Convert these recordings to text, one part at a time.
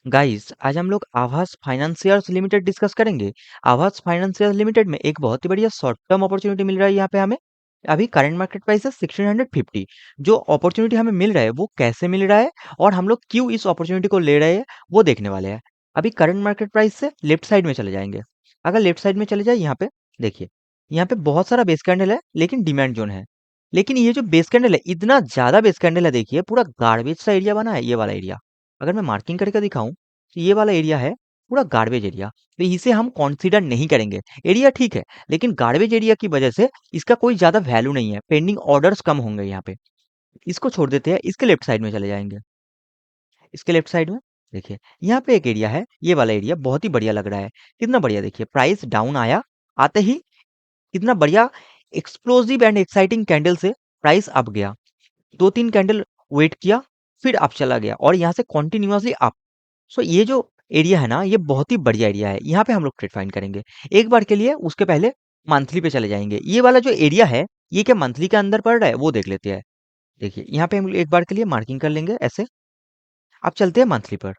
Guys आज हम लोग आवास फाइनेंसियर्स लिमिटेड डिस्कस करेंगे। आवास फाइनेंसियर्स लिमिटेड में एक बहुत ही बढ़िया शॉर्ट टर्म अपॉर्चुनिटी मिल रहा है यहाँ पे हमें। अभी करंट मार्केट प्राइस है 1650। जो अपॉर्चुनिटी हमें मिल रहा है वो कैसे मिल रहा है और हम लोग क्यों इस अपॉर्चुनिटी को ले रहे हैं वो देखने वाले हैं। अभी करंट मार्केट प्राइस से लेफ्ट साइड में चले जाएंगे। अगर लेफ्ट साइड में चले जाए यहाँ पे देखिए, यहाँ पे बहुत सारा बेस कैंडल है लेकिन डिमांड जोन है। लेकिन ये जो बेस कैंडल है इतना ज्यादा बेस कैंडल है, देखिए पूरा गार्बेज सा एरिया बना है ये वाला एरिया। अगर मैं मार्किंग करके दिखाऊं तो ये वाला एरिया है पूरा गार्बेज एरिया, तो इसे हम कंसीडर नहीं करेंगे। एरिया ठीक है लेकिन गार्बेज एरिया की वजह से इसका कोई ज्यादा वैल्यू नहीं है, पेंडिंग ऑर्डर्स कम होंगे यहाँ पे। इसको छोड़ देते हैं, इसके लेफ्ट साइड में चले जाएंगे। इसके लेफ्ट साइड में देखिए यहाँ पे एक एरिया है, ये वाला एरिया बहुत ही बढ़िया लग रहा है। कितना बढ़िया, देखिए प्राइस डाउन आया, आते ही कितना बढ़िया एक्सप्लोसिव एंड एक्साइटिंग कैंडल से प्राइस अप गया। दो तीन कैंडल वेट किया, फिर अप चला गया और यहाँ से कॉन्टिन्यूसली अप। सो ये जो एरिया है ना ये बहुत ही बढ़िया एरिया है, यहाँ पे हम लोग ट्रेड फाइंड करेंगे एक बार के लिए। उसके पहले मंथली पे चले जाएंगे। ये वाला जो एरिया है ये क्या मंथली के अंदर पड़ रहा है वो देख लेते हैं। देखिए यहाँ पे हम एक बार के लिए मार्किंग कर लेंगे ऐसे। अब चलते हैं मंथली पर,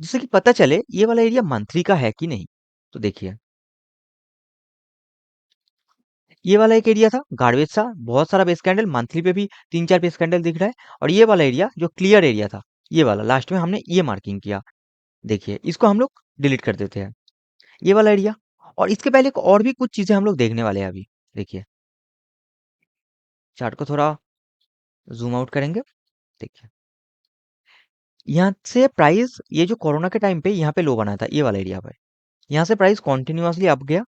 जिससे कि पता चले ये वाला एरिया मंथली का है कि नहीं। तो देखिए ये वाला एक एरिया था गार्बेज सा, बहुत सारा बेस कैंडल, मंथली पे भी तीन चार बेस कैंडल दिख रहा है। और ये वाला एरिया जो क्लियर एरिया था, ये वाला लास्ट में हमने ये मार्किंग किया। देखिए इसको हम लोग डिलीट कर देते हैं, ये वाला एरिया। और इसके पहले एक और भी कुछ चीजें हम लोग देखने वाले हैं अभी। देखिए चार्ट को थोड़ा जूम आउट करेंगे। देखिए यहाँ से प्राइस, ये जो कोरोना के टाइम पे यहाँ पे लो बना था ये वाला एरिया पे, यहाँ से प्राइस कॉन्टिन्यूसली अप गया।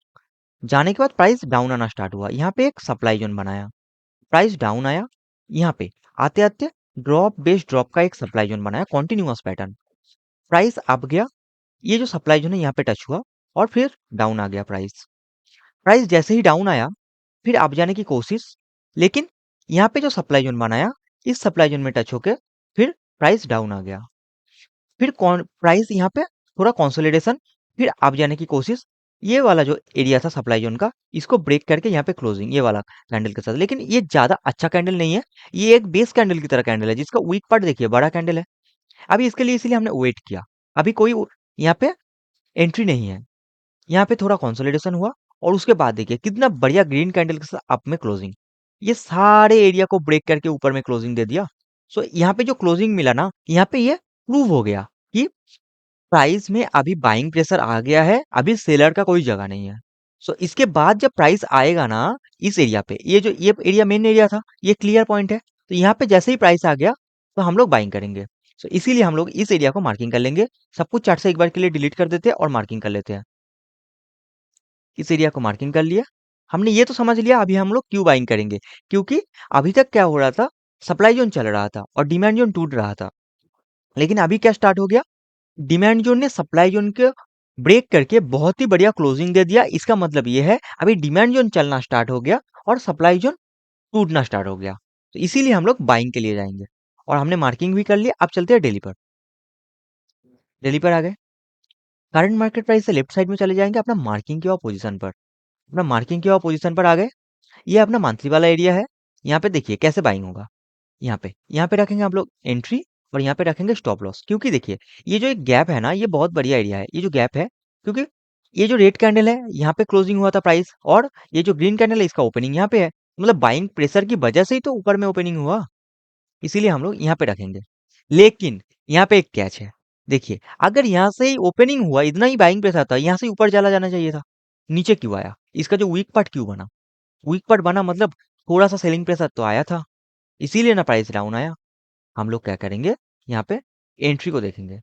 जाने के बाद प्राइस डाउन आना स्टार्ट हुआ, यहाँ पे एक सप्लाई जोन बनाया, प्राइस डाउन आया। यहाँ पे आते आते ड्रॉप बेस ड्रॉप का एक सप्लाई जोन बनाया, कॉन्टिन्यूअस पैटर्न। प्राइस अप गया, ये जो सप्लाई जोन है यहाँ पे टच हुआ और फिर डाउन आ गया प्राइस। प्राइस जैसे ही डाउन आया फिर आप जाने की कोशिश, लेकिन यहाँ पे जो सप्लाई जोन बनाया इस सप्लाई जोन में टच होके फिर प्राइस डाउन आ गया। फिर कौन प्राइस यहाँ पे थोड़ा कंसोलिडेशन, फिर आप जाने की कोशिश। ये वाला जो एरिया था सप्लाई जोन का इसको ब्रेक करके यहाँ पे क्लोजिंग ये वाला कैंडल के साथ, लेकिन ये ज्यादा अच्छा कैंडल नहीं है। ये एक बेस कैंडल की तरह कैंडल है जिसका वीक पार्ट देखिए बड़ा कैंडल है। अभी इसके लिए इसीलिए हमने वेट किया। अभी कोई यहाँ पे एंट्री नहीं है, यहाँ पे थोड़ा कंसोलिडेशन हुआ और उसके बाद देखिए कितना बढ़िया ग्रीन कैंडल के साथ अप में क्लोजिंग। ये सारे एरिया को ब्रेक करके ऊपर में क्लोजिंग दे दिया। सो यहाँ पे जो क्लोजिंग मिला ना यहाँ पे ये प्रूव हो गया कि प्राइस में अभी बाइंग प्रेशर आ गया है, अभी सेलर का कोई जगह नहीं है। सो इसके बाद जब प्राइस आएगा ना इस एरिया पे, ये जो ये एरिया मेन एरिया था ये क्लियर पॉइंट है, तो यहाँ पे जैसे ही प्राइस आ गया तो हम लोग बाइंग करेंगे। सो इसीलिए हम लोग इस एरिया को मार्किंग कर लेंगे। सब कुछ चार्ट से एक बार के लिए डिलीट कर देते हैं और मार्किंग कर लेते हैं। इस एरिया को मार्किंग कर लिया। हमने ये तो समझ लिया अभी हम लोग क्यों बाइंग करेंगे, क्योंकि अभी तक क्या हो रहा था, सप्लाई जोन चल रहा था और डिमांड जोन टूट रहा था। लेकिन अभी क्या स्टार्ट हो गया, डिमांड जोन ने सप्लाई जोन के ब्रेक करके बहुत ही बढ़िया क्लोजिंग दे दिया। इसका मतलब ये है अभी डिमांड जोन चलना स्टार्ट हो गया और सप्लाई जोन टूटना स्टार्ट हो गया। तो इसीलिए हम लोग बाइंग के लिए जाएंगे और हमने मार्किंग भी कर लिया। अब चलते हैं डेली पर। डेली पर आ गए, करंट मार्केट प्राइस से लेफ्ट साइड में चले जाएंगे अपना मार्किंग किया हुआ पोजीशन पर। अपना मार्किंग किया हुआ पोजीशन पर आ गए, ये अपना मंथली वाला एरिया है। यहाँ पे देखिए कैसे बाइंग होगा। यहाँ पे रखेंगे आप लोग एंट्री और यहाँ पे रखेंगे स्टॉप लॉस। क्योंकि देखिए ये जो एक गैप है ना ये बहुत बढ़िया एरिया है, ये जो गैप है, क्योंकि ये जो रेड कैंडल है यहाँ पे क्लोजिंग हुआ था प्राइस, और ये जो ग्रीन कैंडल है इसका ओपनिंग यहाँ पे है। मतलब बाइंग प्रेशर की वजह से ही तो ऊपर में ओपनिंग हुआ, इसीलिए हम लोग यहाँ पे रखेंगे। लेकिन यहाँ पे एक कैच है, देखिए अगर यहाँ से ही ओपनिंग हुआ, इतना ही बाइंग प्रेशर था, यहाँ से ऊपर चला जाना चाहिए था, नीचे क्यों आया, इसका जो वीक पार्ट क्यों बना। वीक पार्ट बना मतलब थोड़ा सा सेलिंग प्रेशर तो आया था, इसीलिए ना प्राइस डाउन आया। हम लोग क्या करेंगे, यहाँ पे एंट्री को देखेंगे।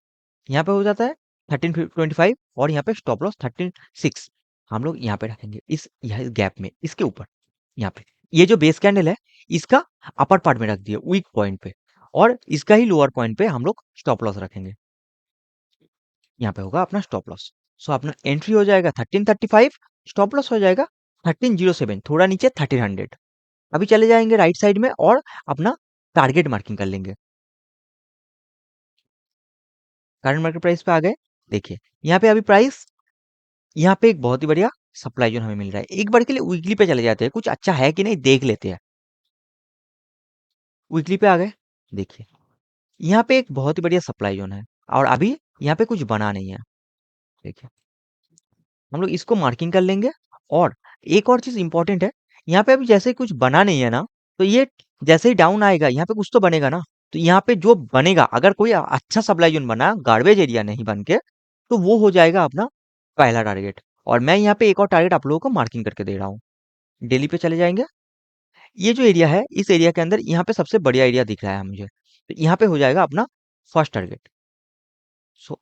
यहाँ पे हो जाता है 1325 और यहाँ पे स्टॉप लॉस 136। हम लोग यहाँ पे रखेंगे इस गैप में, इसके ऊपर। यहाँ पे ये जो बेस कैंडल है इसका अपर पार्ट में रख दिए वीक पॉइंट पे, और इसका ही लोअर पॉइंट पे हम लोग स्टॉप लॉस रखेंगे। यहाँ पे होगा अपना स्टॉप लॉस। सो अपना एंट्री हो जाएगा 1335, स्टॉप लॉस हो जाएगा 1307, थोड़ा नीचे 1300। अभी चले जाएंगे राइट साइड में और अपना टारगेट मार्किंग कर लेंगे। करंट मार्केट प्राइस पे आ गए, देखिए यहाँ पे अभी प्राइस, यहाँ पे एक बहुत ही बढ़िया सप्लाई जोन हमें मिल रहा है। एक बार के लिए वीकली पे चले जाते हैं, कुछ अच्छा है कि नहीं देख लेते हैं। वीकली पे आ गए, देखिए यहाँ पे एक बहुत ही बढ़िया सप्लाई जोन है, और अभी यहाँ पे कुछ बना नहीं है। देखिए, हम लोग इसको मार्किंग कर लेंगे। और एक और चीज इंपॉर्टेंट है, यहाँ पे अभी जैसे ही कुछ बना नहीं है ना, तो ये जैसे ही डाउन आएगा यहाँ पे कुछ तो बनेगा ना, तो यहाँ पे जो बनेगा, अगर कोई अच्छा सप्लाई जोन बना, गार्बेज एरिया नहीं बन के, तो वो हो जाएगा अपना पहला टारगेट। और मैं यहाँ पे एक और टारगेट आप लोगों को मार्किंग करके दे रहा हूँ। डेली पे चले जाएंगे। ये जो एरिया है, इस एरिया के अंदर यहाँ पे सबसे बढ़िया एरिया दिख रहा है मुझे, तो यहाँ पे हो जाएगा अपना फर्स्ट टारगेट। सो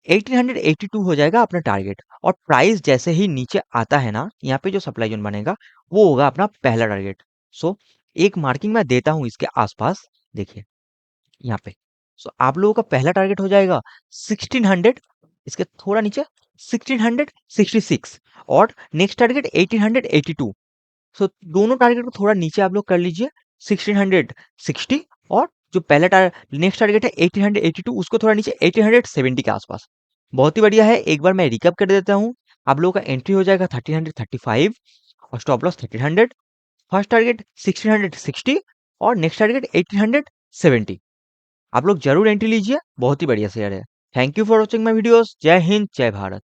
1882 हो जाएगा अपना टारगेट। और प्राइस जैसे ही नीचे आता है ना, यहाँ पे जो सप्लाई जोन बनेगा वो होगा अपना पहला टारगेट। सो एक मार्किंग मैं देता हूँ इसके आसपास। देखिए यहाँ पे, सो आप लोगों का पहला टारगेट हो जाएगा 1600, इसके थोड़ा नीचे 1666, और नेक्स्ट टारगेट 1882। सो दोनों टारगेट को थोड़ा नीचे आप लोग कर लीजिए, 1660। और जो पहला नेक्स्ट टारगेट है 1882, उसको थोड़ा नीचे 1870 के आसपास। बहुत ही बढ़िया है। एक बार मैं रिकअप कर देता हूँ। आप लोगों का एंट्री हो जाएगा 1335, और स्टॉप लॉस 1300। फर्स्ट टारगेट 1660, और नेक्स्ट टारगेट 1870। आप लोग जरूर एंट्री लीजिए, बहुत ही बढ़िया शेयर है। Thank you for watching my videos. जय हिंद, जय भारत।